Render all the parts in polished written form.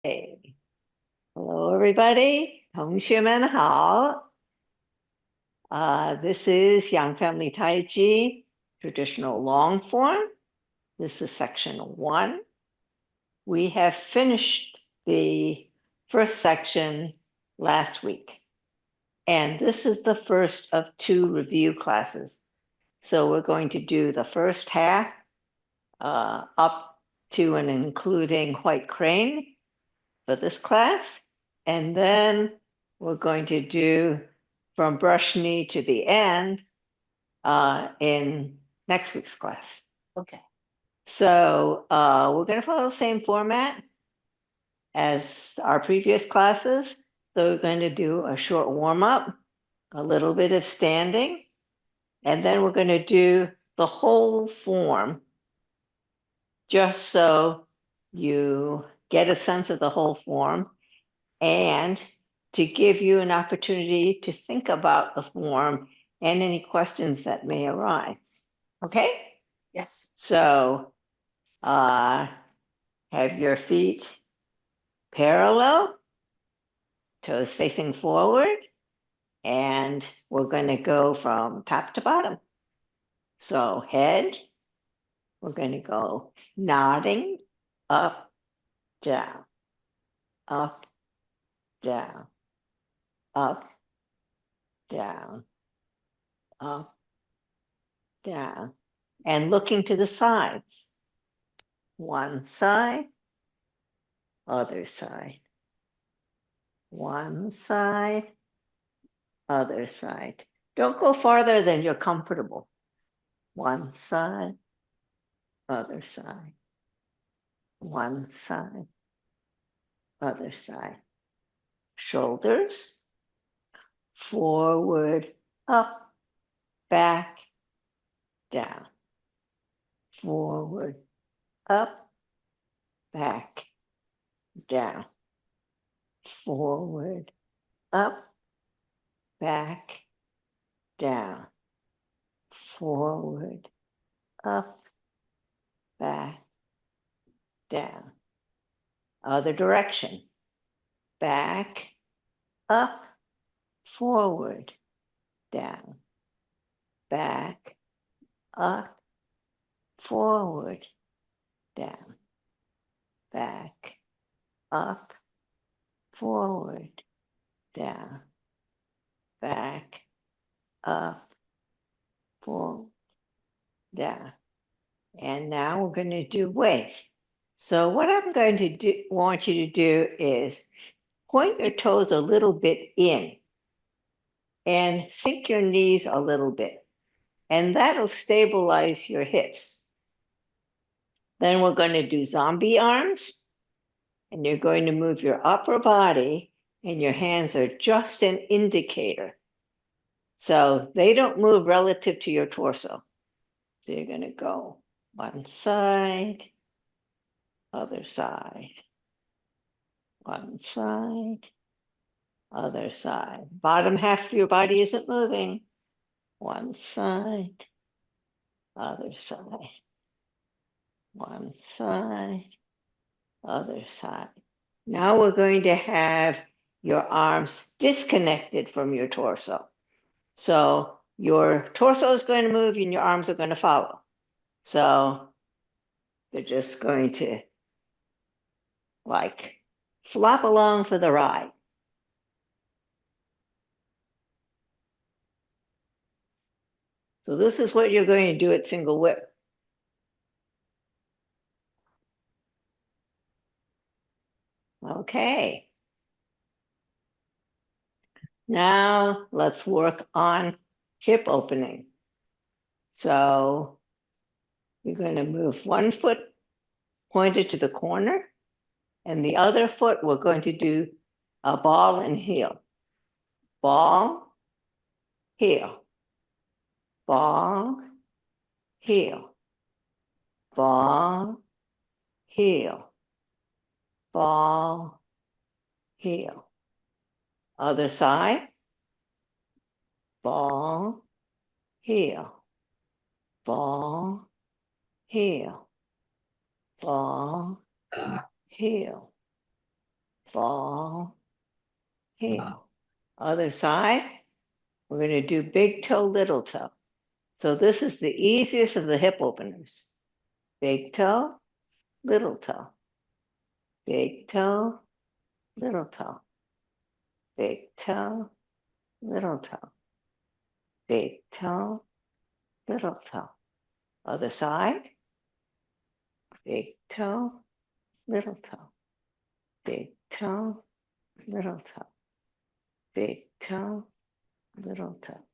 Hey. Hello, everybody. 同学们好. This is Young Family Taiji, traditional long form. This is section 1. We have finished the first section last week, and this is the first of 2 review classes. So we're going to do the first half up to and including White Crane for this class. And then we're going to do from brush knee to the end in next week's class. Okay. So we're going to follow the same format as our previous classes. So we're going to do a short warm-up, a little bit of standing, and then we're going to do the whole form just so you get a sense of the whole form and to give you an opportunity to think about the form and any questions that may arise. Okay? Yes. So have your feet parallel, toes facing forward, and we're going to go from top to bottom. So head, we're going to go nodding, up, down, up, down, up, down, up, down, and looking to the sides. One side, other side. One side, other side. Don't go farther than you're comfortable. One side, other side. One side, other side. Shoulders, forward, up, back, down. Forward, up, back, down. Forward, up, back, down. Forward, up, back, down. Other direction. Back, up, forward, down. Back, up, forward, down. Back, up, forward, down. Back, up, forward, down. And now we're going to do waist. So what I'm going to want you to do is point your toes a little bit in and sink your knees a little bit. And that'll stabilize your hips. Then we're going to do zombie arms. And you're going to move your upper body, and your hands are just an indicator. So they don't move relative to your torso. So you're going to go one side, other side, one side, other side. Bottom half of your body isn't moving. One side, other side, one side, other side. Now we're going to have your arms disconnected from your torso. So your torso is going to move and your arms are going to follow. So they're just going to like flop along for the ride. So this is what you're going to do at single whip. Okay. Now let's work on hip opening. So you're going to move one foot pointed to the corner, and the other foot we're going to do a ball and heel. Ball, heel. Ball, heel. Ball, heel. Ball, heel. Other side. Ball, heel. Ball, heel. Ball, heel. ball, heel. Other side, we're going to do big toe, little toe. So this is the easiest of the hip openers. Big toe, little toe. Big toe, little toe. Big toe, little toe. Big toe, little toe. Other side, big toe, little toe. Big toe, little toe. Big toe, little toe.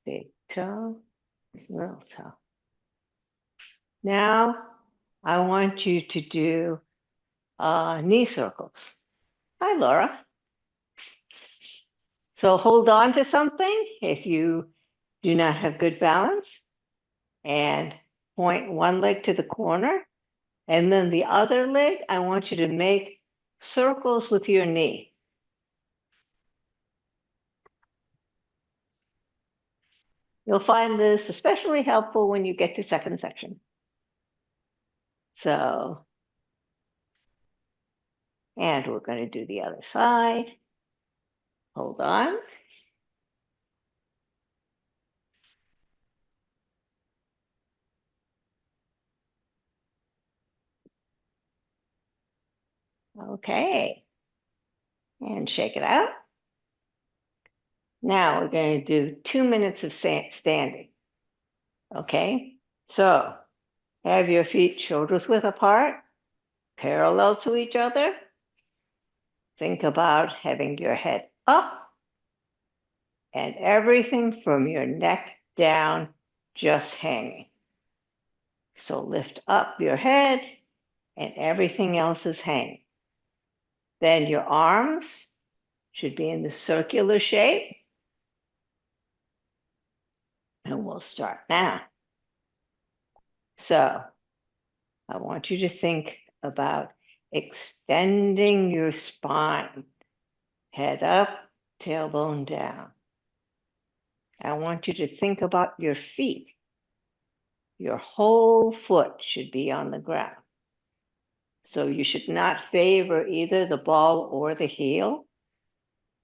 Big toe, little toe. Now I want you to do knee circles. Hi, Laura. So hold on to something if you do not have good balance and point one leg to the corner. And then the other leg, I want you to make circles with your knee. You'll find this especially helpful when you get to second section. So, and we're going to do the other side. Hold on. Okay. And shake it out. Now we're going to do 2 minutes of standing. Okay. So have your feet shoulders width apart, parallel to each other. Think about having your head up and everything from your neck down just hanging. So lift up your head and everything else is hanging. Then your arms should be in the circular shape. And we'll start now. So I want you to think about extending your spine, head up, tailbone down. I want you to think about your feet. Your whole foot should be on the ground. So you should not favor either the ball or the heel,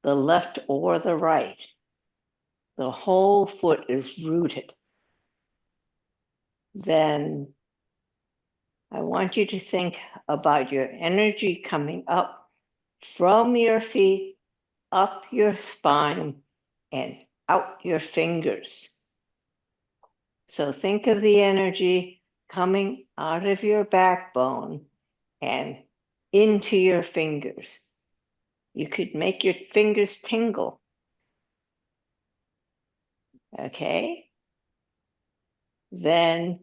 the left or the right. The whole foot is rooted. Then I want you to think about your energy coming up from your feet, up your spine, and out your fingers. So think of the energy coming out of your backbone and into your fingers. You could make your fingers tingle. Okay? Then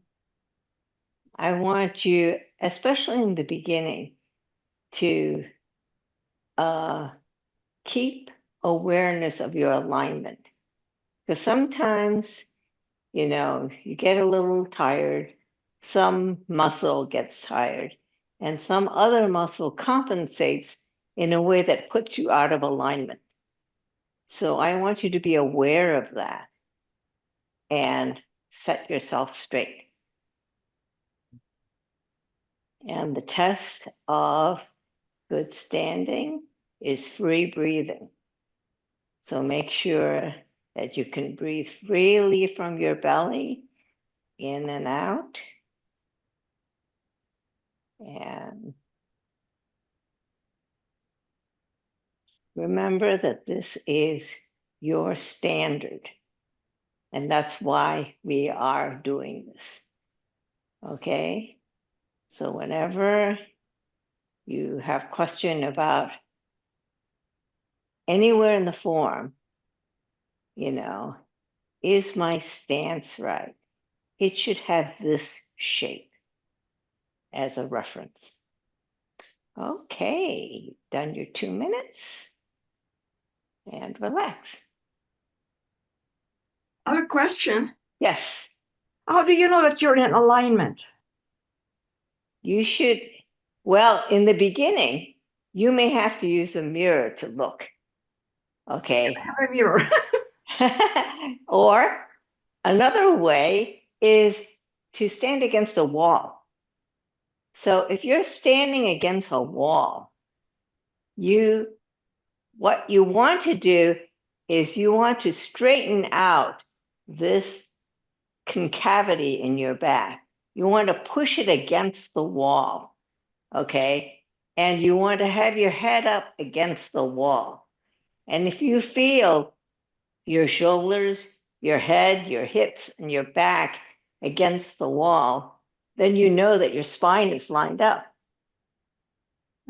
I want you, especially in the beginning, to keep awareness of your alignment. Because sometimes, you get a little tired, some muscle gets tired, and some other muscle compensates in a way that puts you out of alignment. So I want you to be aware of that and set yourself straight. And the test of good standing is free breathing. So make sure that you can breathe freely from your belly, in and out. And remember that this is your standard. And that's why we are doing this. Okay? So whenever you have question about anywhere in the form, is my stance right? It should have this shape as a reference. Okay, you've done your 2 minutes and relax. I have a question. Yes. How do you know that you're in alignment? You should, well, in the beginning, you may have to use a mirror to look. Okay. I have a mirror. Or another way is to stand against a wall. So if you're standing against a wall, what you want to do is you want to straighten out this concavity in your back. You want to push it against the wall, okay? And you want to have your head up against the wall. And if you feel your shoulders, your head, your hips, and your back against the wall, then you know that your spine is lined up.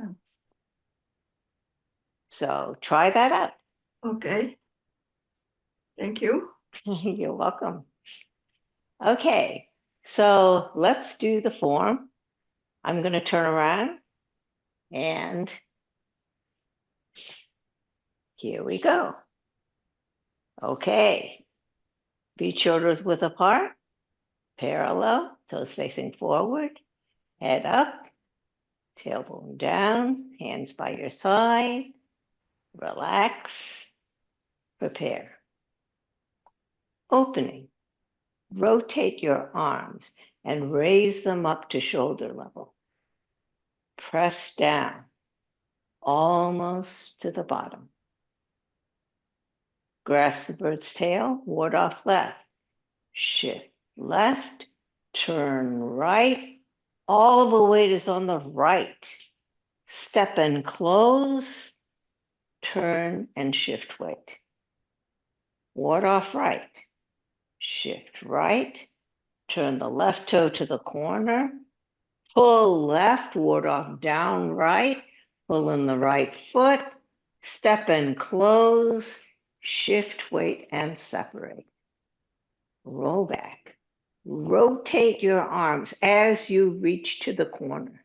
Oh. So try that out. Okay. Thank you. You're welcome. Okay, so let's do the form. I'm going to turn around and here we go. Okay, feet shoulders width apart, parallel, toes facing forward, head up, tailbone down, hands by your side, relax, prepare. Opening, rotate your arms and raise them up to shoulder level. Press down, almost to the bottom. Grasp the bird's tail, ward off left. Shift left, turn right. All the weight is on the right. Step and close, turn and shift weight. Ward off right. Shift right, turn the left toe to the corner. Pull left, ward off down right. Pull in the right foot. Step and close, shift weight and separate. Roll back. Rotate your arms as you reach to the corner.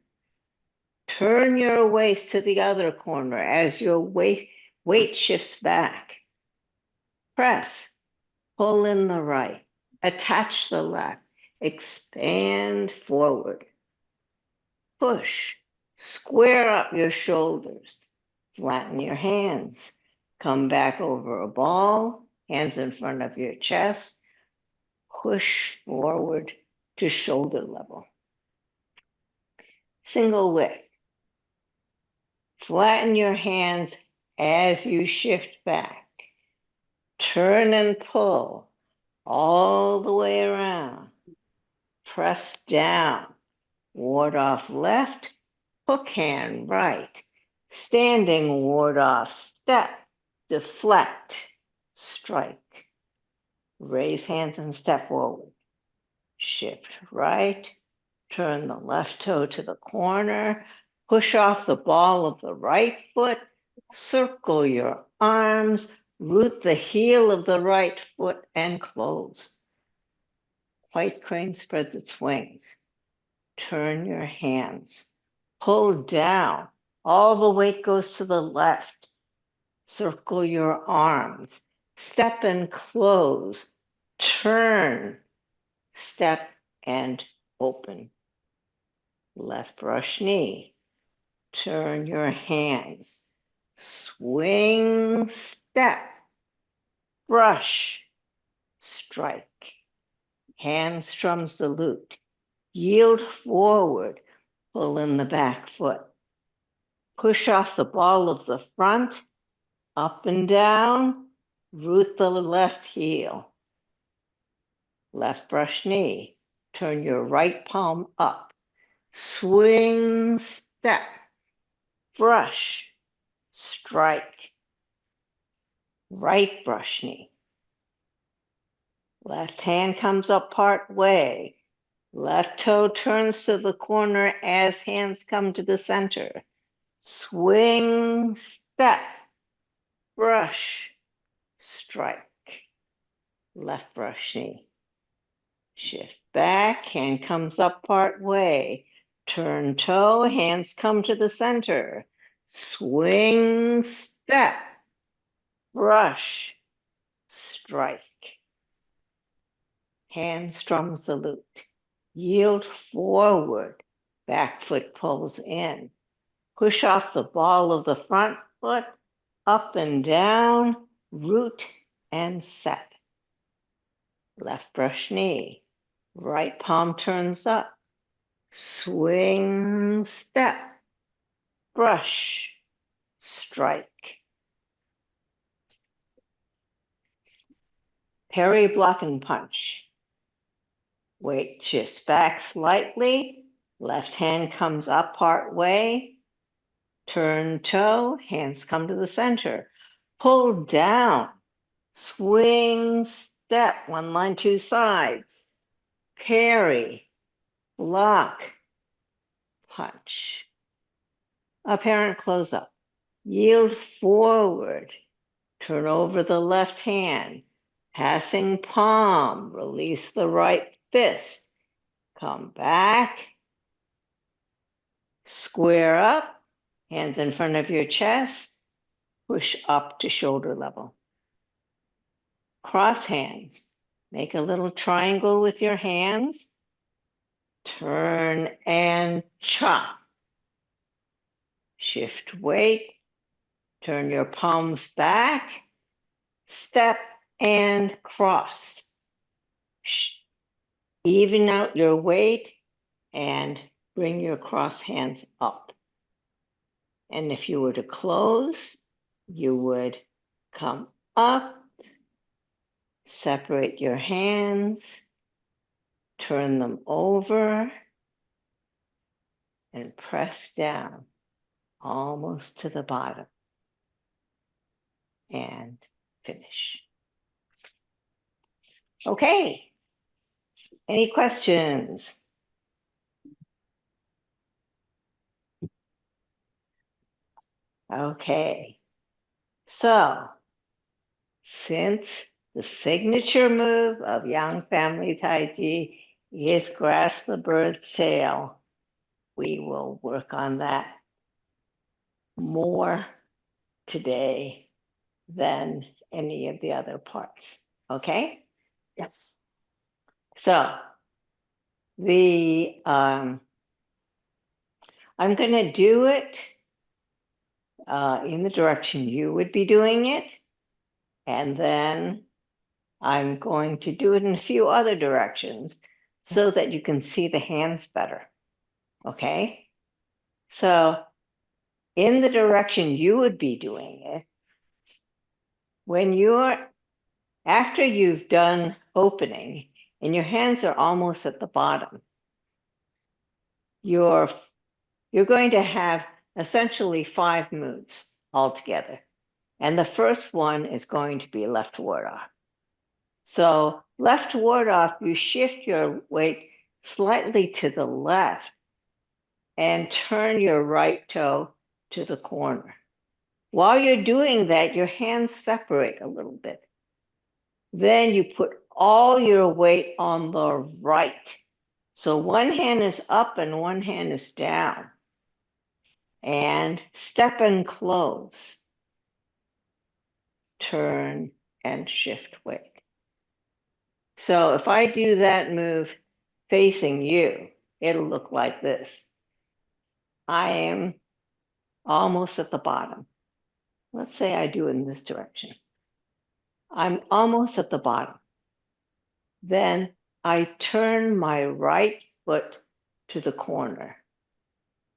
Turn your waist to the other corner as your weight shifts back. Press. Pull in the right. Attach the left. Expand forward. Push. Square up your shoulders. Flatten your hands. Come back over a ball. Hands in front of your chest. Push forward to shoulder level. Single width. Flatten your hands as you shift back. Turn and pull all the way around. Press down. Ward off left. Hook hand right. Standing ward off. Step. Deflect. Strike. Raise hands and step forward. Shift right. Turn the left toe to the corner. Push off the ball of the right foot. Circle your arms. Root the heel of the right foot and close. White crane spreads its wings. Turn your hands. Pull down. All the weight goes to the left. Circle your arms. Step and close. Turn. Step and open. Left brush knee. Turn your hands. Swing, step. Brush. Strike. Hand strums the lute. Yield forward. Pull in the back foot. Push off the ball of the front. Up and down. Root the left heel. Left brush knee. Turn your right palm up. Swing, step. Brush. Strike. Right brush knee. Left hand comes up part way. Left toe turns to the corner as hands come to the center. Swing, step, brush, strike. Left brush knee. Shift back, hand comes up part way. Turn toe, hands come to the center. Swing, step, brush, strike. Hand strums the lute. Yield forward. Back foot pulls in. Push off the ball of the front foot. Up and down. Root and set. Left brush knee. Right palm turns up. Swing, step. Brush. strike. Parry, block, and punch. Weight shifts back slightly. Left hand comes up part way. Turn toe, hands come to the center. Pull down. Swing, step, one line, two sides. Parry, block, punch. Apparent close up. Yield forward. Turn over the left hand. Passing palm. Release the right fist. Come back. Square up. Hands in front of your chest. Push up to shoulder level. Cross hands. Make a little triangle with your hands. Turn and chop. Shift weight. Turn your palms back. Step and cross. Even out your weight and bring your cross hands up. And if you were to close, you would come up, separate your hands, turn them over, and press down almost to the bottom. And finish. Okay. Any questions? Okay. So, since the signature move of Yang Family Tai Chi is grasp the bird's tail, we will work on that more today than any of the other parts. Okay? Yes. So, I'm going to do it in the direction you would be doing it. And then I'm going to do it in a few other directions so that you can see the hands better. Okay? So in the direction you would be doing it, after you've done opening and your hands are almost at the bottom, you're going to have essentially 5 moves altogether. And the first one is going to be left ward off. So left ward off, you shift your weight slightly to the left and turn your right toe to the corner. While you're doing that, your hands separate a little bit. Then you put all your weight on the right. So one hand is up and one hand is down. And step and close. Turn and shift weight. So if I do that move facing you, it'll look like this. I am almost at the bottom. Let's say I do it in this direction. I'm almost at the bottom. Then I turn my right foot to the corner.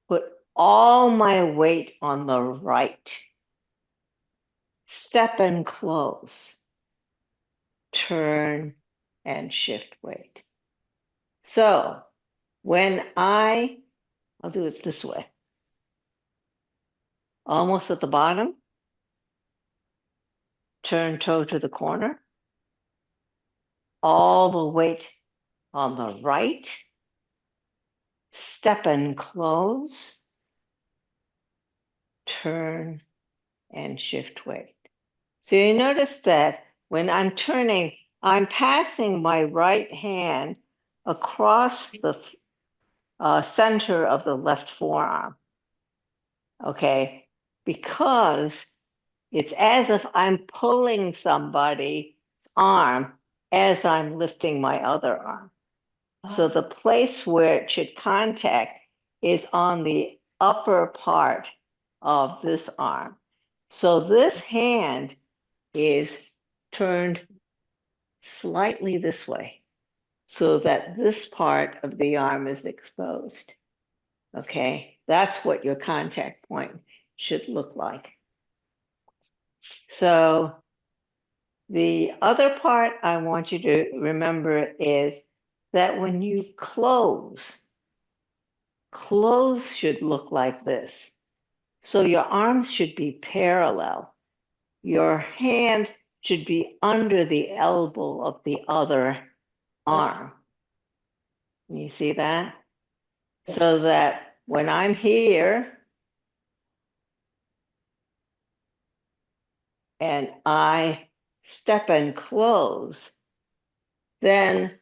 Put all my weight on the right. Step and close. Turn and shift weight. So when I'll do it this way. Almost at the bottom. Turn toe to the corner. All the weight on the right. Step and close. Turn and shift weight. So you notice that when I'm turning, I'm passing my right hand across the center of the left forearm. Okay, because it's as if I'm pulling somebody's arm as I'm lifting my other arm. So the place where it should contact is on the upper part of this arm. So this hand is turned slightly this way so that this part of the arm is exposed. Okay, that's what your contact point should look like. So the other part I want you to remember is that when you close should look like this. So your arms should be parallel. Your hand should be under the elbow of the other arm. You see that? So Yes. that when I'm here and I step and close, then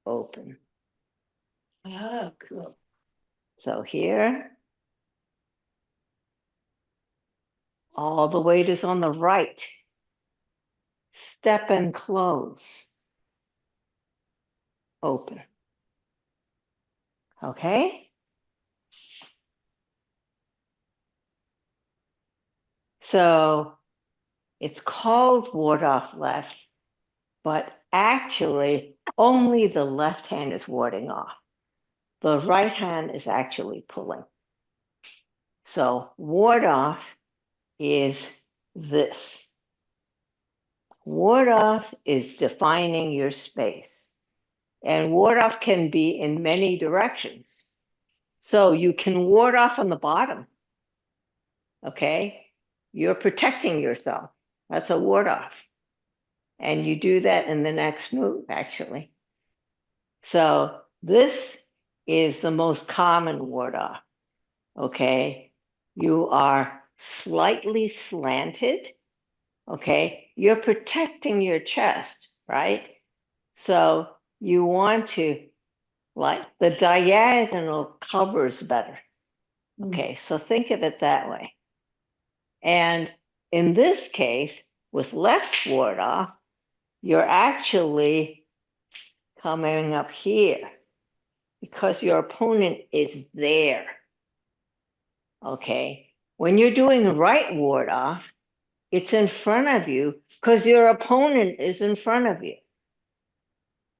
open. Ah, cool. So here, all the weight is on the right. Step and close. Open. Okay? So it's called ward off left, but actually only the left hand is warding off. The right hand is actually pulling. So ward off is this. Ward off is defining your space. And ward off can be in many directions. So you can ward off on the bottom. Okay? You're protecting yourself. That's a ward off. And you do that in the next move, actually. So this is the most common ward off. Okay? You are slightly slanted. Okay? You're protecting your chest, right? So you want to, like, the diagonal covers better. Okay, so think of it that way. And in this case, with left ward off, you're actually coming up here because your opponent is there. Okay, when you're doing right ward off, it's in front of you because your opponent is in front of you.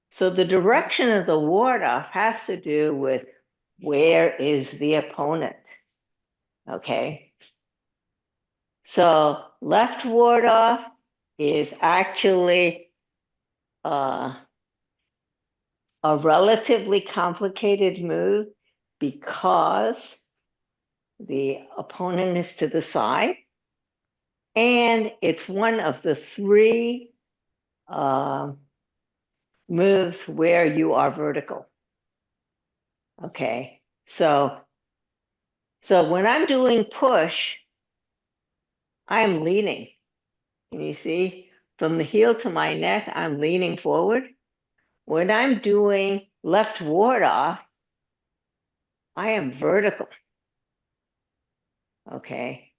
So the direction of the ward off has to do with where is the opponent. Okay. So left ward off is actually a relatively complicated move because the opponent is to the side. And it's one of the three moves where you are vertical. Okay. So when I'm doing push, I'm leaning. Can you see? From the heel to my neck, I'm leaning forward. When I'm doing left ward off, I am vertical. Okay.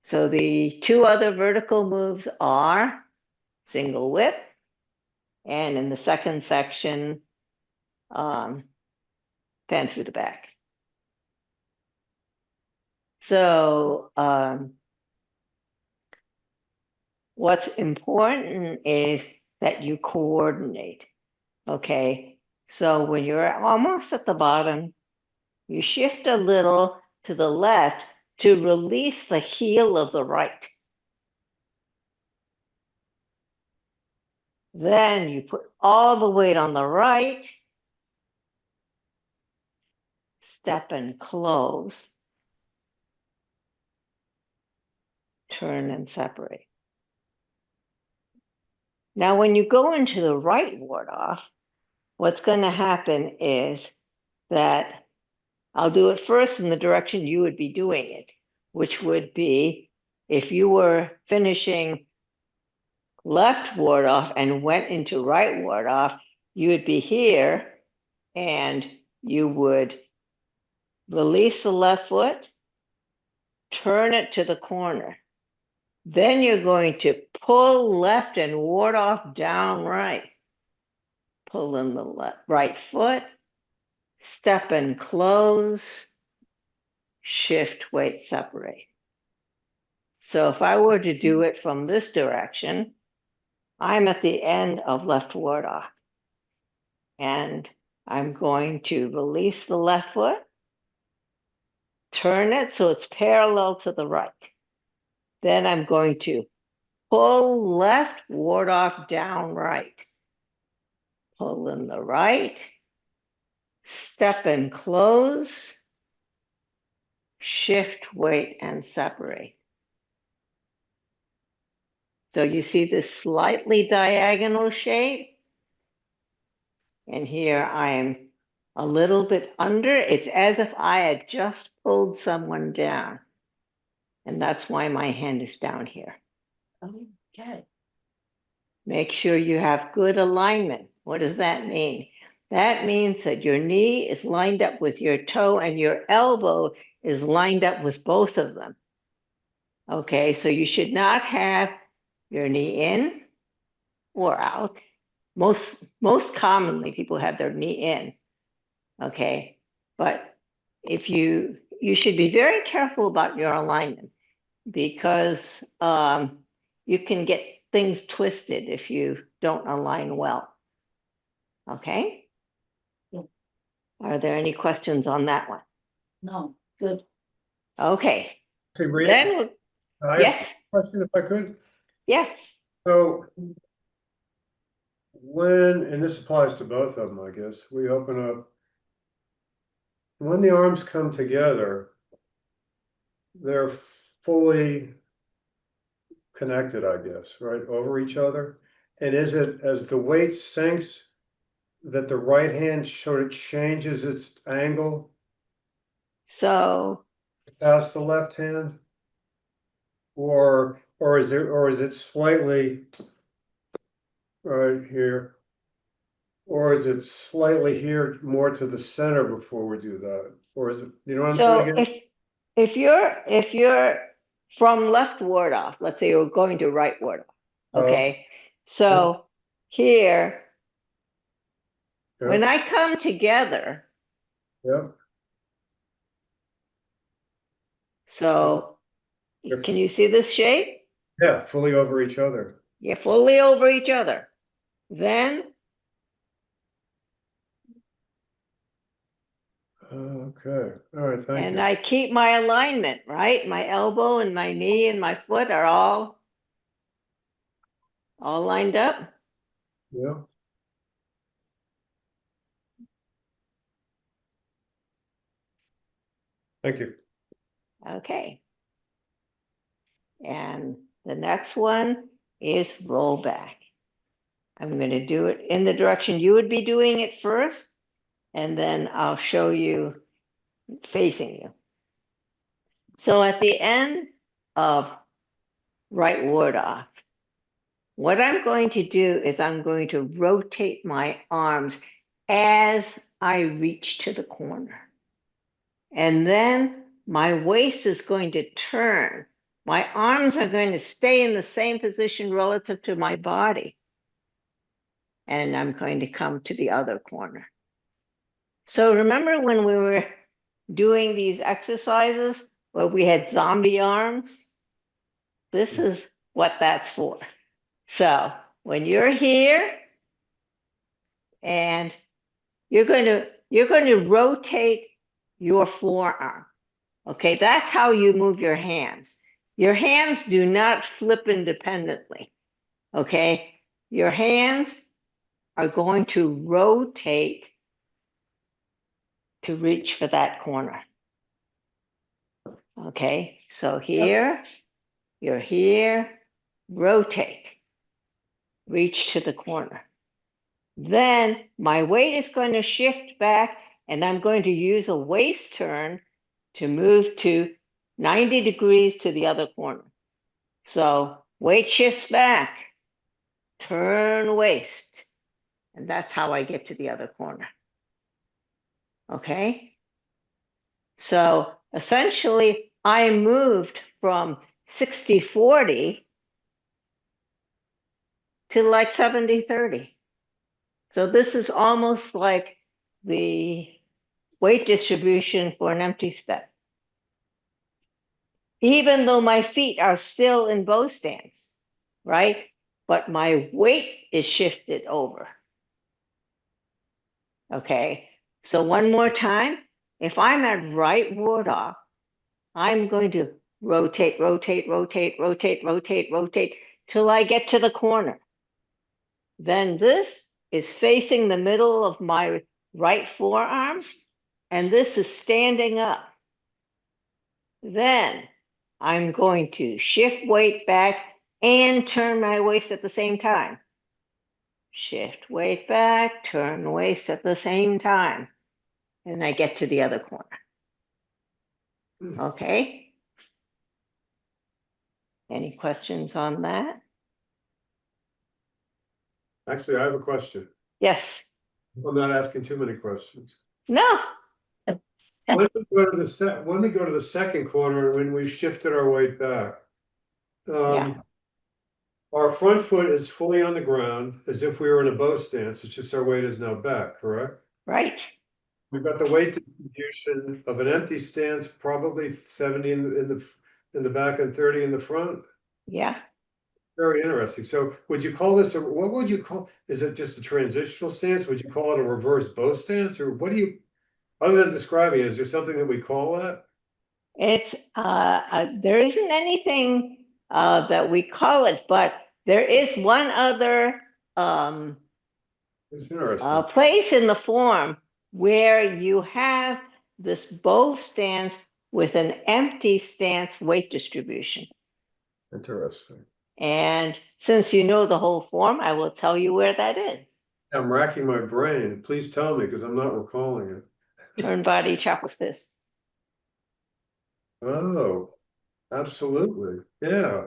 So the two other vertical moves are single whip, and in the second section, fan through the back. So what's important is that you coordinate. Okay. So when you're almost at the bottom, you shift a little to the left to release the heel of the right. Then you put all the weight on the right, step and close, turn and separate. Now, when you go into the right ward off, what's going to happen is that I'll do it first in the direction you would be doing it, which would be if you were finishing left ward off and went into right ward off, you would be here and you would release the left foot, turn it to the corner. Then you're going to pull left and ward off down right. Pull in the right foot, step and close, shift, weight, separate. So if I were to do it from this direction, I'm at the end of left ward off. And I'm going to release the left foot, turn it so it's parallel to the right. Then I'm going to pull left, ward off, down, right. Pull in the right, step and close, shift, wait, and separate. So you see this slightly diagonal shape? And here I am a little bit under. It's as if I had just pulled someone down. And that's why my hand is down here. Okay. Make sure you have good alignment. What does that mean? That means that your knee is lined up with your toe and your elbow is lined up with both of them. Okay, so you should not have your knee in or out. Most commonly people have their knee in. Okay, but if you should be very careful about your alignment because you can get things twisted if you don't align well. Okay? Yeah. Are there any questions on that one? No, good. Okay. Hey, Rita, Then, can I ask yes, a question if I could? yes. So when, and this applies to both of them, I guess, we open up, when the arms come together, they're fully connected, I guess, right, over each other? And is it as the weight sinks that the right hand sort of changes its angle So, past the left hand? Or is it slightly right here? Or is it slightly here more to the center before we do that? Or is it, you know what I'm trying so to get? if you're from left ward off, let's say you're going to right ward off. Okay. So here, when Yeah, I come together, yeah. so They're can you see this shape? Yeah, fully over each other. You're fully over each other. Then Okay, all right, thank and you. I keep my alignment, right? My elbow and my knee and my foot are all lined up. Yeah. Thank you. Okay. And the next one is roll back. I'm going to do it in the direction you would be doing it first, and then I'll show you facing you. So at the end of right ward off, what I'm going to do is I'm going to rotate my arms as I reach to the corner. And then my waist is going to turn. My arms are going to stay in the same position relative to my body. And I'm going to come to the other corner. So remember when we were doing these exercises where we had zombie arms? This is what that's for. So when you're here and you're going to rotate your forearm. Okay, that's how you move your hands. Your hands do not flip independently. Okay, your hands are going to rotate to reach for that corner. Okay, so here, you're here, rotate, reach to the corner. Then my weight is going to shift back and I'm going to use a waist turn to move to 90 degrees to the other corner. So weight shifts back, turn waist, and that's how I get to the other corner. Okay? So essentially, I moved from 60-40 to like 70-30. So this is almost like the weight distribution for an empty step. Even though my feet are still in bow stance, right? But my weight is shifted over. Okay, so one more time. If I'm at right ward off, I'm going to rotate, rotate, rotate, rotate, rotate, rotate, till I get to the corner. Then this is facing the middle of my right forearm, and this is standing up. Then I'm going to shift weight back and turn my waist at the same time. Shift weight back, turn waist at the same time. And I get to the other corner. Okay? Any questions on that? Actually, I have a question. Yes. I'm not asking too many questions. No. When we go to the second corner, when we shifted our weight back, Yeah. our front foot is fully on the ground as if we were in a bow stance. It's just our weight is now back, correct? Right. We've got the weight distribution of an empty stance, probably 70 in the back and 30 in the front. Yeah. Very interesting. So would you call this what would you call, is it just a transitional stance? Would you call it a reverse bow stance? Or what do you, other than describing it, is there something that we call that? It's there isn't anything that we call it, but there is one other It's interesting. place in the form where you have this bow stance with an empty stance weight distribution. Interesting. And since you know the whole form, I will tell you where that is. I'm racking my brain. Please tell me, because I'm not recalling it. Turn body, chop with fist. Oh, absolutely. Yeah.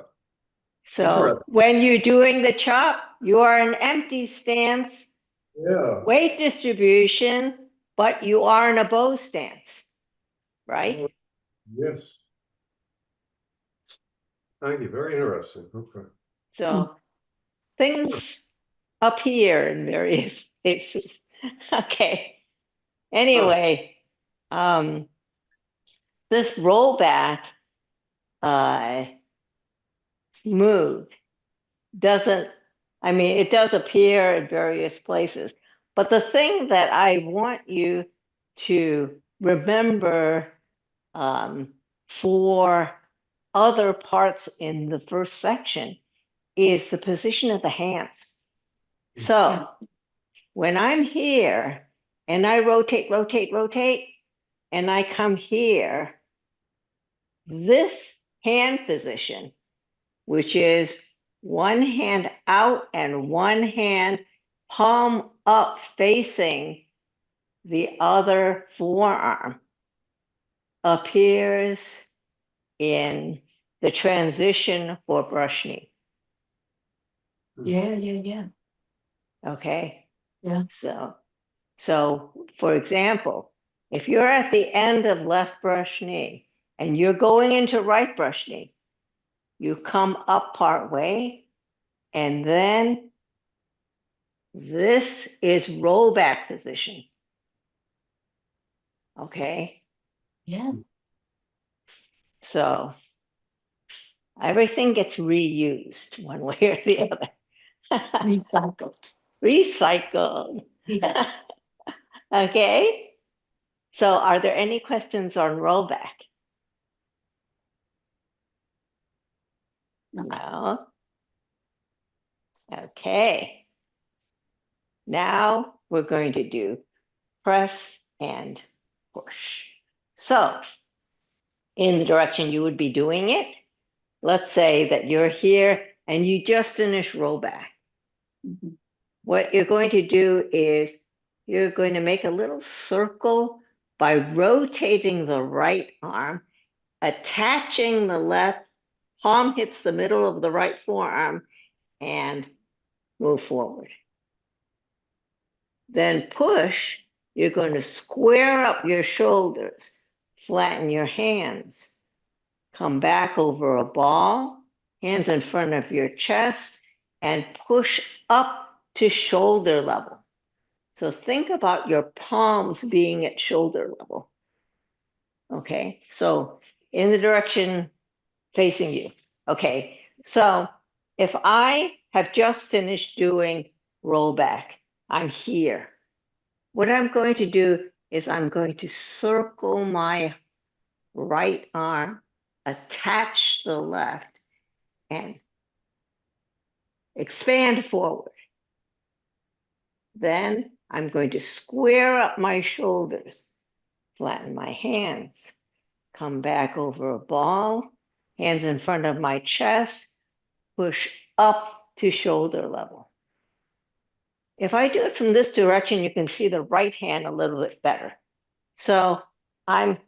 So Interesting. when you're doing the chop, you are an empty stance Yeah. weight distribution, but you are in a bow stance, right? Oh, yes. Thank you. Very interesting. Okay. So things up here in various places. Okay. Anyway, this rollback move doesn't, I mean, it does appear in various places, but the thing that I want you to remember for other parts in the first section is the position of the hands. So when I'm here and I rotate, rotate, rotate, and I come here, this hand position, which is one hand out and one hand palm up facing the other forearm, appears in the transition for brush knee. Yeah. Okay. Yeah. So for example, if you're at the end of left brush knee and you're going into right brush knee, you come up part way, and then this is rollback position. Okay. Yeah. So everything gets reused one way or the other. Recycled. Recycled. Yes. Okay. So are there any questions on rollback? No. Okay. Now we're going to do press and push. So in the direction you would be doing it, let's say that you're here and you just finished rollback. Mhm. What you're going to do is you're going to make a little circle by rotating the right arm, attaching the left, palm hits the middle of the right forearm, and move forward. Then push, you're going to square up your shoulders, flatten your hands, come back over a ball, hands in front of your chest, and push up to shoulder level. So think about your palms being at shoulder level. Okay, so in the direction facing you. Okay, so if I have just finished doing rollback, I'm here. What I'm going to do is I'm going to circle my right arm, attach the left and expand forward. Then I'm going to square up my shoulders, flatten my hands, come back over a ball, hands in front of my chest, push up to shoulder level. If I do it from this direction, you can see the right hand a little bit better. So I'm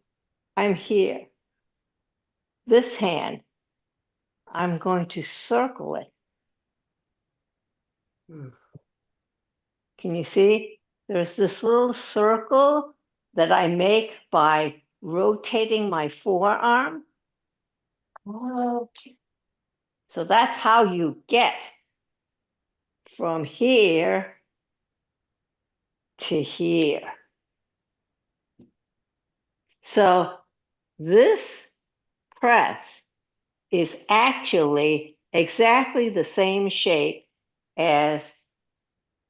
here. This hand, I'm going to circle it. Can you see? There's this little circle that I make by rotating my forearm. Okay. So that's how you get from here to here. So this press is actually exactly the same shape as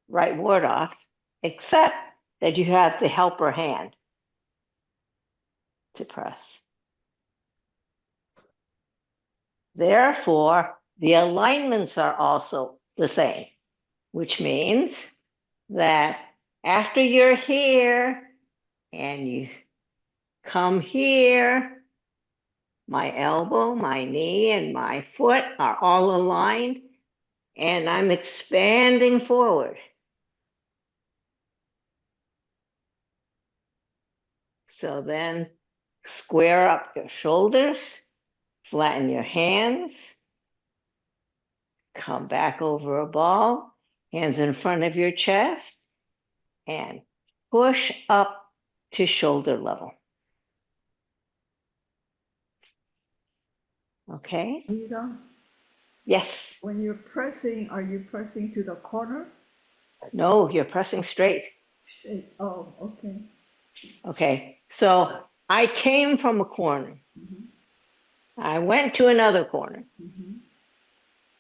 right ward off, except that you have the helper hand to press. Therefore, the alignments are also the same, which means that after you're here and you come here, my elbow, my knee, and my foot are all aligned, and I'm expanding forward. So then square up your shoulders, flatten your hands, come back over a ball, hands in front of your chest, and push up to shoulder level. Okay? Rita, Yes. when you're pressing, are you pressing to the corner? No, you're pressing straight. Straight. Oh, okay. Okay. So I came from a corner. I went to another corner.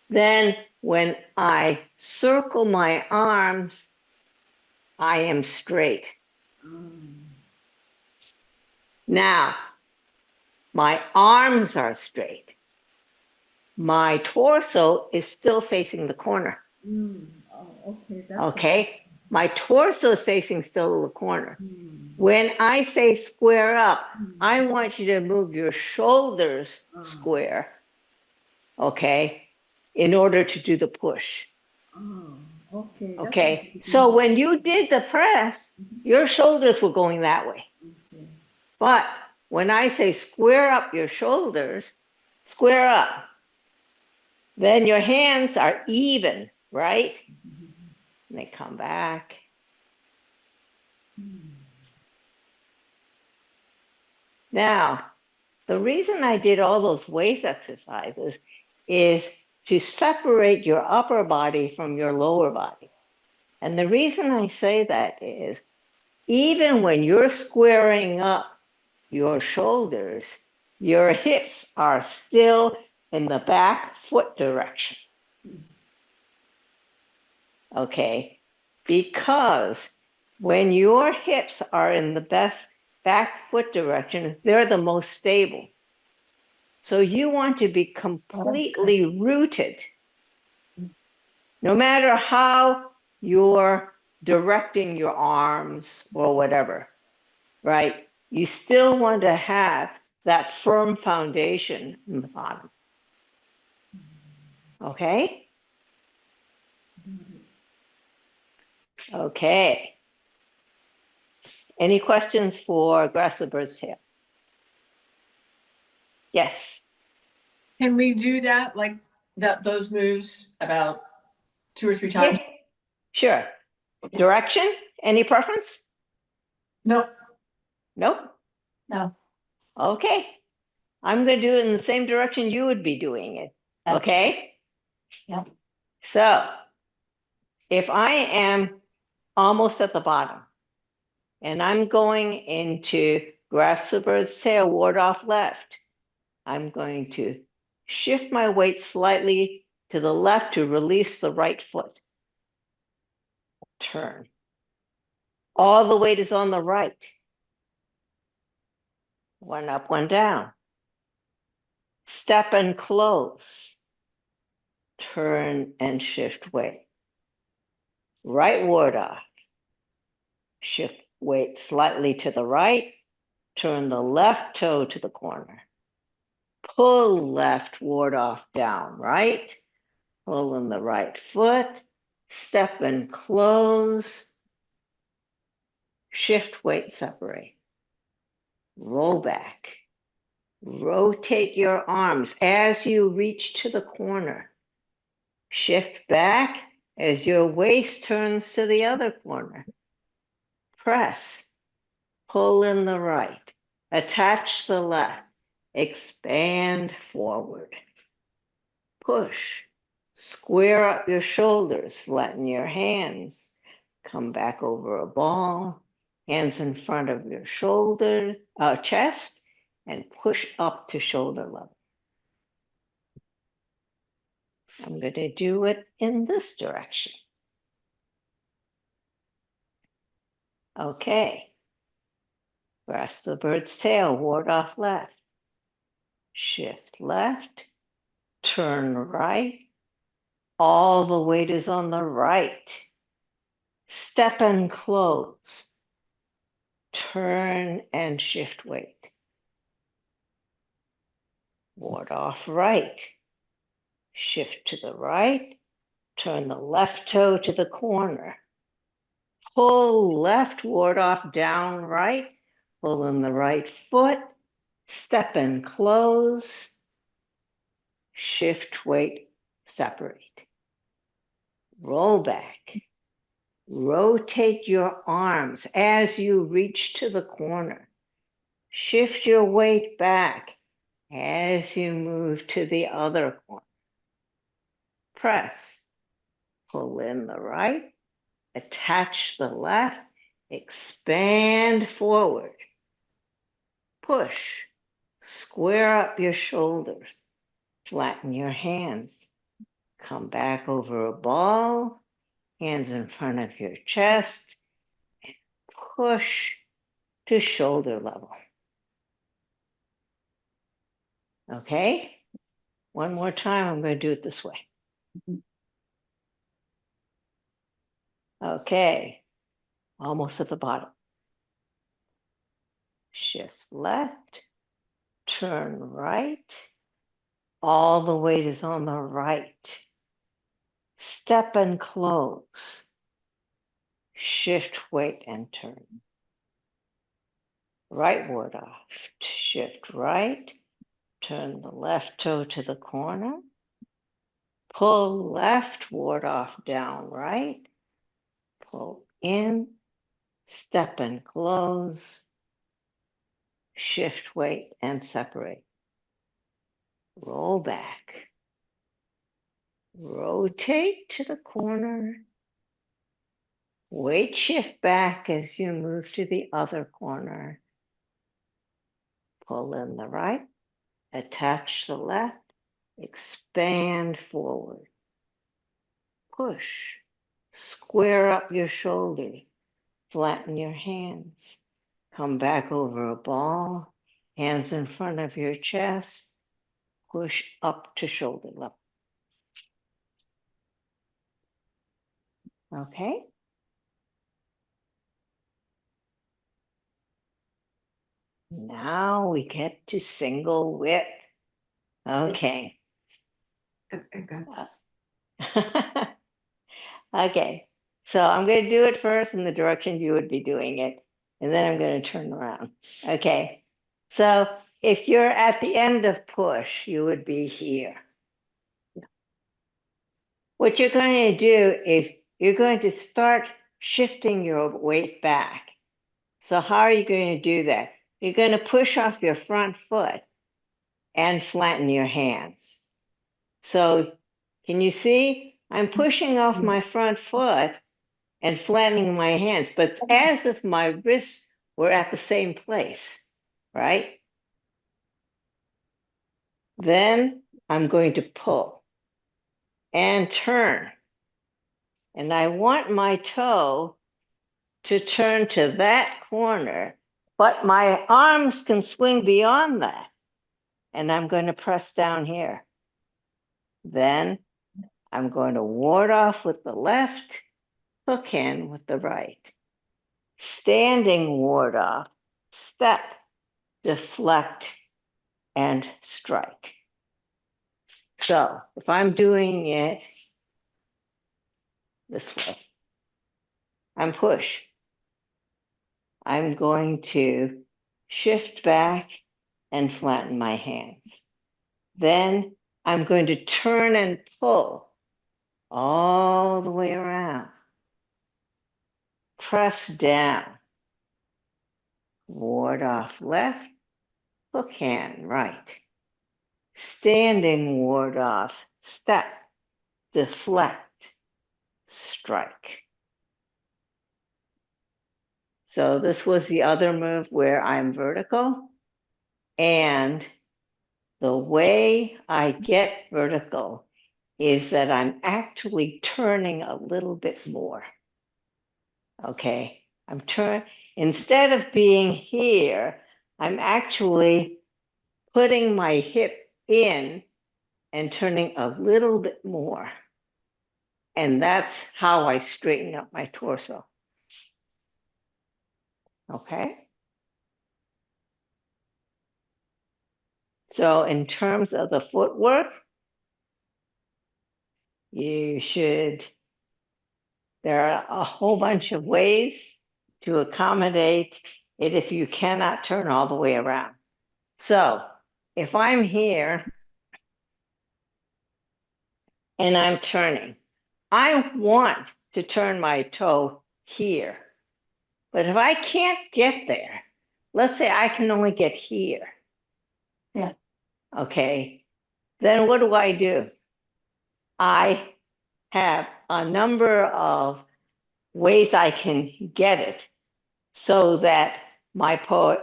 Then when I circle my arms, I am straight. Now, my arms are straight. My torso is still facing the corner. Oh, okay. That's Okay? My torso is facing still the corner. When I say square up, I want you to move your shoulders square, okay, in order to do the push. Oh, okay. That's Okay, so when you did the press, your shoulders were going that way. okay. But when I say square up your shoulders, square up, then your hands are even, right? And they come back. Now, the reason I did all those waist exercises is to separate your upper body from your lower body. And the reason I say that is even when you're squaring up your shoulders, your hips are still in the back foot direction. Okay? Because when your hips are in the best back foot direction, they're the most stable. So you want to be completely rooted. No matter how you're directing your arms or whatever, right? You still want to have that firm foundation in the bottom. Okay? Okay. Any questions for Grass the Bird's Tail? Yes. Can we do that, like those moves about 2 or 3 times? Yeah, sure. Direction? Any preference? No. Nope. No. Okay. I'm going to do it in the same direction you would be doing it. Okay? Yeah. So, if I am almost at the bottom and I'm going into Grasp the Bird's Tail, ward off left, I'm going to shift my weight slightly to the left to release the right foot. Turn. All the weight is on the right. One up, one down. Step and close. Turn and shift weight. Right ward off. Shift weight slightly to the right. Turn the left toe to the corner. Pull left ward off down right. Pull in the right foot. Step and close. Shift weight separate. Roll back. Rotate your arms as you reach to the corner. Shift back as your waist turns to the other corner. Press. Pull in the right. Attach the left. Expand forward. Push. Square up your shoulders. Flatten your hands. Come back over a ball. Hands in front of your shoulders, chest, and push up to shoulder level. I'm going to do it in this direction. Okay. Grasp the bird's tail, ward off left. Shift left, turn right. All the weight is on the right. Step and close. Turn and shift weight. Ward off right. Shift to the right. Turn the left toe to the corner. Pull left, ward off down right. Pull in the right foot. Step and close. Shift weight, separate. Roll back. Rotate your arms as you reach to the corner. Shift your weight back as you move to the other corner. Press. Pull in the right. Attach the left. Expand forward. Push. Square up your shoulders. Flatten your hands. Come back over a ball. Hands in front of your chest. And push to shoulder level. Okay? One more time, I'm going to do it this way. Okay. Almost at the bottom. Shift left. Turn right. All the weight is on the right. Step and close. Shift weight and turn. Right ward off. Shift right. Turn the left toe to the corner. Pull left, ward off down right. Pull in. Step and close. Shift weight and separate. Roll back. Rotate to the corner. Weight shift back as you move to the other corner. Pull in the right. Attach the left. Expand forward. Push. Square up your shoulders. Flatten your hands. Come back over a ball. Hands in front of your chest. Push up to shoulder level. Okay? Now we get to single width. Okay. Okay. So I'm going to do it first in the direction you would be doing it. And then I'm going to turn around. Okay. So if you're at the end of push, you would be here. What you're going to do is you're going to start shifting your weight back. So how are you going to do that? You're going to push off your front foot and flatten your hands. So can you see? I'm pushing off my front foot and flattening my hands, but it's as if my wrists were at the same place, right? Then I'm going to pull and turn. And I want my toe to turn to that corner, but my arms can swing beyond that. and I'm going to press down here. Then I'm going to ward off with the left, hook hand with the right. Standing ward off, step, deflect, and strike. So if I'm doing it this way, I'm push. I'm going to shift back and flatten my hands. Then I'm going to turn and pull all the way around. Press down. Ward off left, hook hand right. Standing ward off, step, deflect, strike. So this was the other move where I'm vertical, and the way I get vertical is that I'm actually turning a little bit more. Okay, instead of being here, I'm actually putting my hip in and turning a little bit more. And that's how I straighten up my torso. Okay. So in terms of the footwork, there are a whole bunch of ways to accommodate it if you cannot turn all the way around. So if I'm here and I'm turning, I want to turn my toe here. But if I can't get there, let's say I can only get here. Yeah. Okay. Then what do? I have a number of ways I can get it so that my foot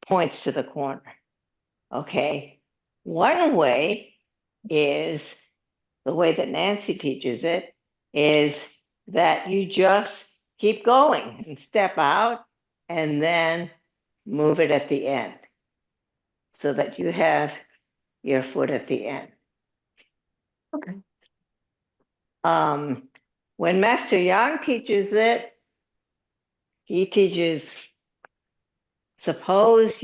points to the corner. Okay. One way is the way that Nancy teaches it, is that you just keep going and step out and then move it at the end so that you have your foot at the end. Okay. When Master Yang teaches it, he teaches, suppose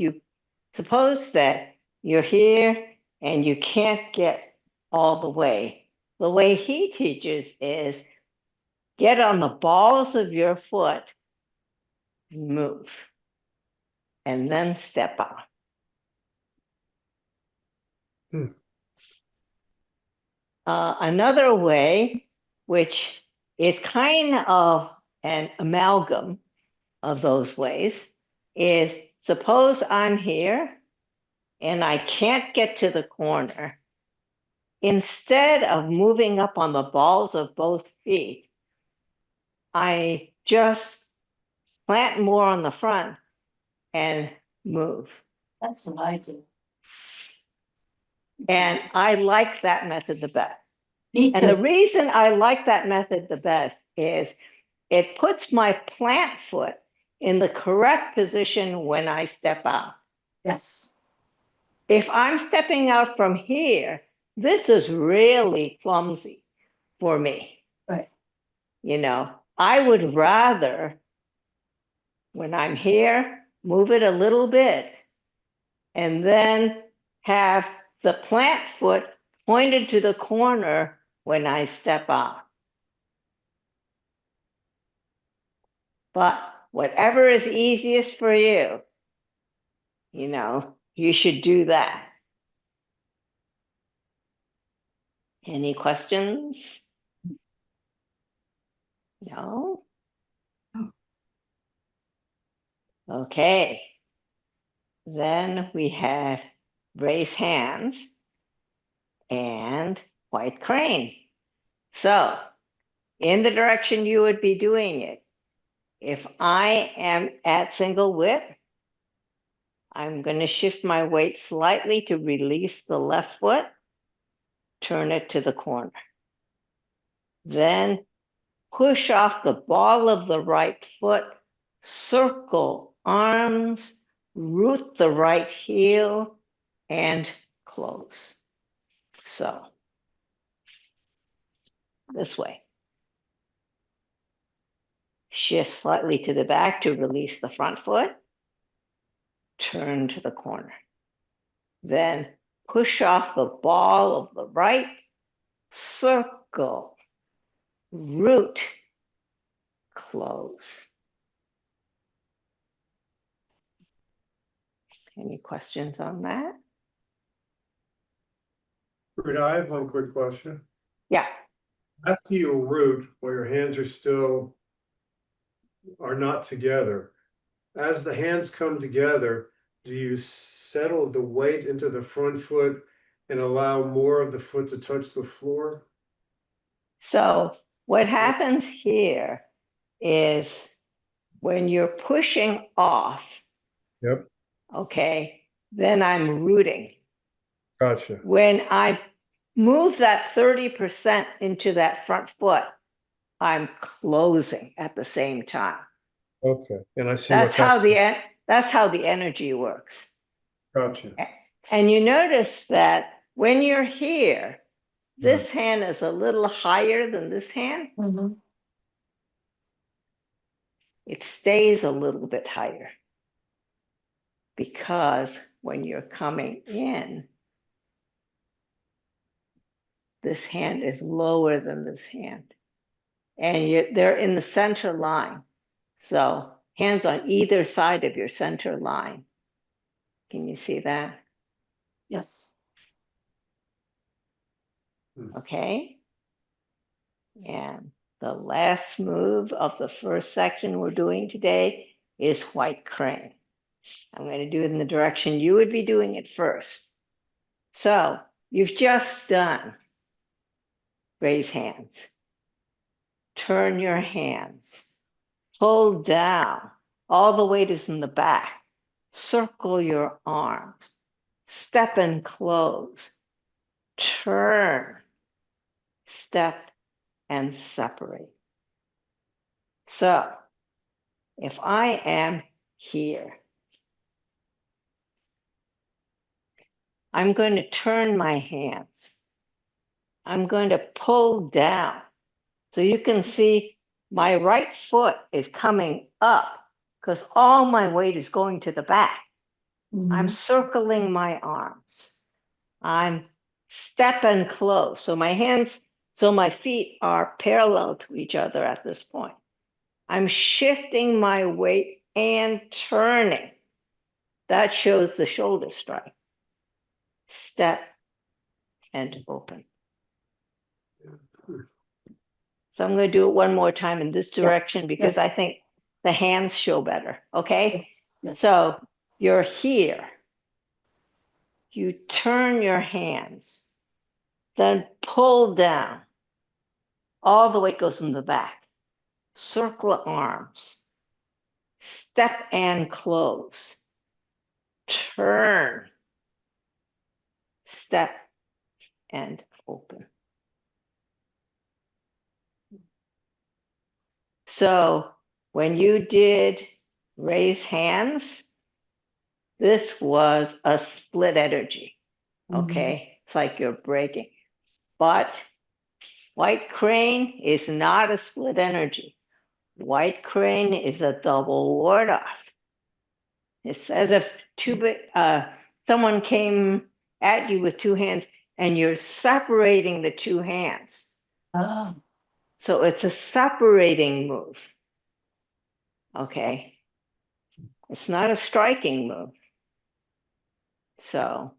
that you're here and you can't get all the way. The way he teaches is get on the balls of your foot, move, and then step out. Another way, which is kind of an amalgam of those ways, is suppose I'm here and I can't get to the corner. Instead of moving up on the balls of both feet, I just plant more on the front and move. That's what I do. And I like that method the best. Me And the too. reason I like that method the best is it puts my plant foot in the correct position when I step out. Yes. If I'm stepping out from here, this is really clumsy for me. Right. I would rather, when I'm here, move it a little bit and then have the plant foot pointed to the corner when I step out. But whatever is easiest for you, you should do that. Any questions? No? Okay. Then we have raise hands and white crane. So, in the direction you would be doing it, if I am at single width, I'm going to shift my weight slightly to release the left foot, turn it to the corner. Then push off the ball of the right foot, circle arms, root the right heel, and close. So this way. Shift slightly to the back to release the front foot. Turn to the corner. Then push off the ball of the right, circle, root, close. Any questions on that? Rita, I have one quick question. Yeah. After you root, where your hands are not together, as the hands come together, do you settle the weight into the front foot and allow more of the foot to touch the floor? So what happens here is when you're pushing off, Yep, okay, then I'm rooting. gotcha. When I move that 30% into that front foot, I'm closing at the same time. Okay, and I see That's what's how happening. that's how the energy works. Gotcha. And you notice that when you're here, this hand is a little higher than this hand. Mhm. It stays a little bit higher because when you're coming in, this hand is lower than this hand. And they're in the center line. So hands on either side of your center line. Can you see that? Yes. Okay. And the last move of the first section we're doing today is white crane. I'm going to do it in the direction you would be doing it first. So you've just done raise hands. Turn your hands. Pull down. All the weight is in the back. Circle your arms. Step and close. Turn. Step and separate. So if I am here, I'm going to turn my hands. I'm going to pull down. So you can see my right foot is coming up because all my weight is going to the back. I'm Mhm. circling my arms. I'm step and close. So my feet are parallel to each other at this point. I'm shifting my weight and turning. That shows the shoulder strike. Step and open. So I'm going to do it one more time in this direction because yes. I think the hands show better. Okay. Yes. Yes. So you're here. You turn your hands, then pull down. All the weight goes in the back. Circle arms. Step and close. Turn. Step and open. So when you did raise hands, this was a split energy. Okay. It's like you're breaking. But white crane is not a split energy. White crane is a double ward off. It's as if someone came at you with two hands and you're separating the two hands. Oh. So it's a separating move. Okay. It's not a striking move. So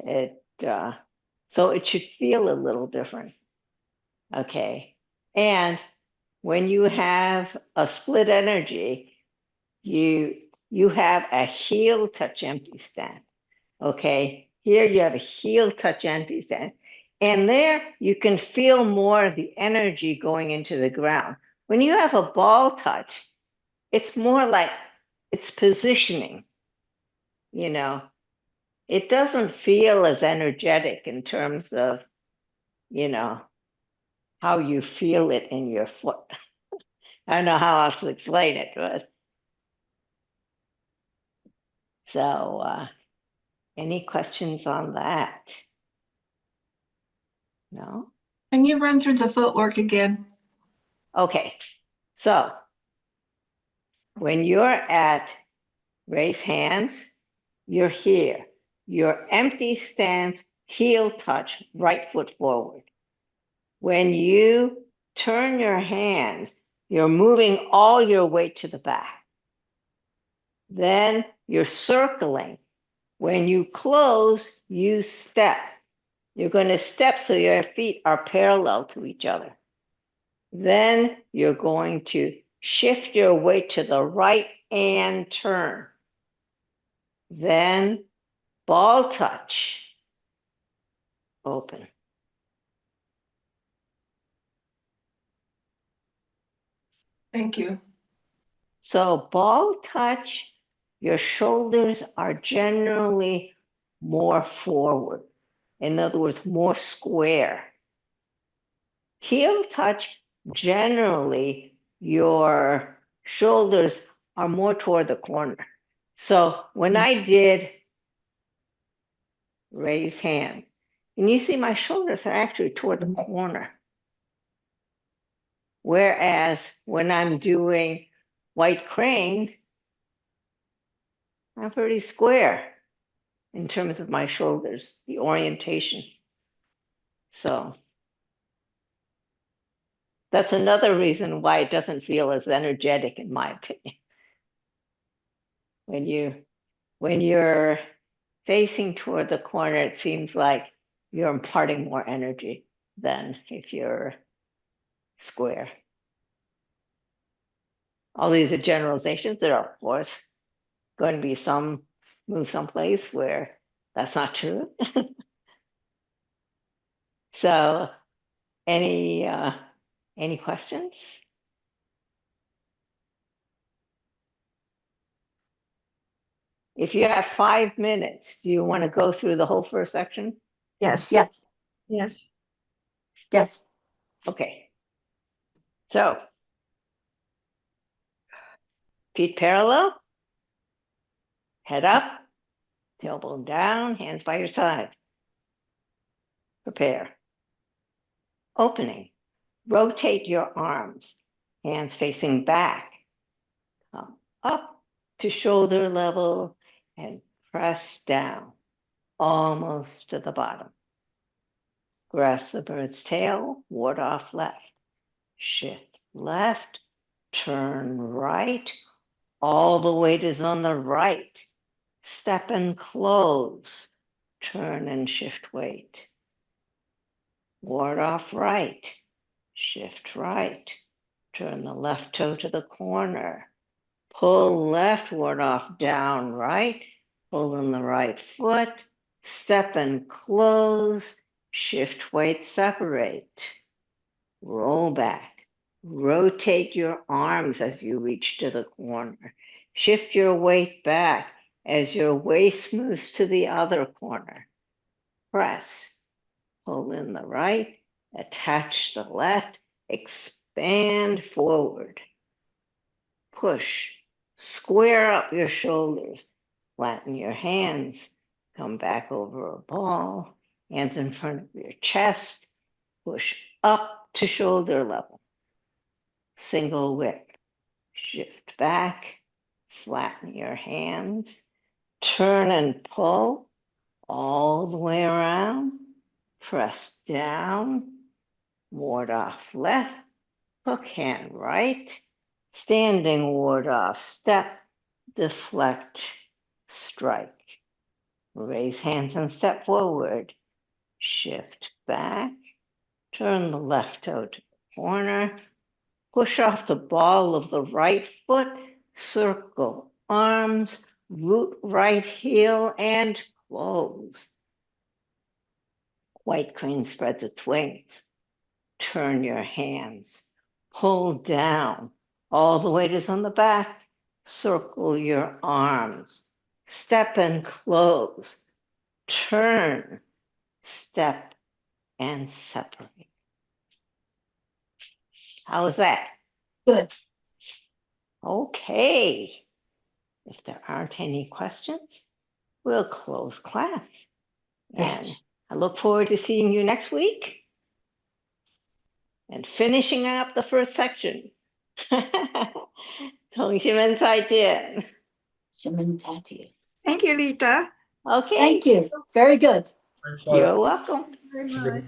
it should feel a little different. Okay. And when you have a split energy, you have a heel touch empty stand. Okay. Here you have a heel touch empty stand. And there you can feel more of the energy going into the ground. When you have a ball touch, it's more like it's positioning, you know. It doesn't feel as energetic in terms of, you know, how you feel it in your foot. I don't know how else to explain it, but so Any questions on that? No? Can you run through the footwork again? Okay, so when you're at raise hands, you're here. Your empty stance, heel touch, right foot forward. When you turn your hands, you're moving all your weight to the back. Then you're circling. When you close, you step. You're going to step so your feet are parallel to each other. Then you're going to shift your weight to the right and turn. Then ball touch, open. Thank you. So ball touch, your shoulders are generally more forward. In other words, more square. Heel touch, generally, your shoulders are more toward the corner. So when I did raise hand, and you see my shoulders are actually toward the corner. Whereas when I'm doing white crane, I'm pretty square in terms of my shoulders, the orientation. So that's another reason why it doesn't feel as energetic, in my opinion. When you're facing toward the corner, it seems like you're imparting more energy than if you're square. All these are generalizations. There are, of course, going to be some move someplace where that's not true. So, any questions? If you have 5 minutes, do you want to go through the whole first section? Yes. Yes. Yes. Yes. Okay. So, feet parallel, head up, tailbone down, hands by your side. Prepare. Opening. Rotate your arms, hands facing back. Come up to shoulder level and press down, almost to the bottom. Grasp the bird's tail, ward off left. Shift left, turn right. All the weight is on the right. Step and close. Turn and shift weight. Ward off right. Shift right. Turn the left toe to the corner. Pull left, ward off down right. Pull in the right foot. Step and close. Shift weight, separate. Roll back. Rotate your arms as you reach to the corner. Shift your weight back as your waist moves to the other corner. Press. Pull in the right. Attach the left. Expand forward. Push. Square up your shoulders. Flatten your hands. Come back over a ball. Hands in front of your chest. Push up to shoulder level. Single whip. Shift back. Flatten your hands. Turn and pull all the way around. Press down. Ward off left. Hook hand right. Standing ward off. Step. Deflect. Strike. Raise hands and step forward. Shift back. Turn the left toe to the corner. Push off the ball of the right foot. Circle arms. Root right heel and close. White crane spreads its wings. Turn your hands. Pull down. All the weight is on the back. Circle your arms. Step and close. Turn. Step and separate. How is that? Good. Okay. If there aren't any questions, we'll close class. Yes. And I look forward to seeing you next week and finishing up the first section. 同学们再见。什么答题 Thank you, Rita. Okay, Thank you. Very good. Thanks, bye. you're welcome. Very much.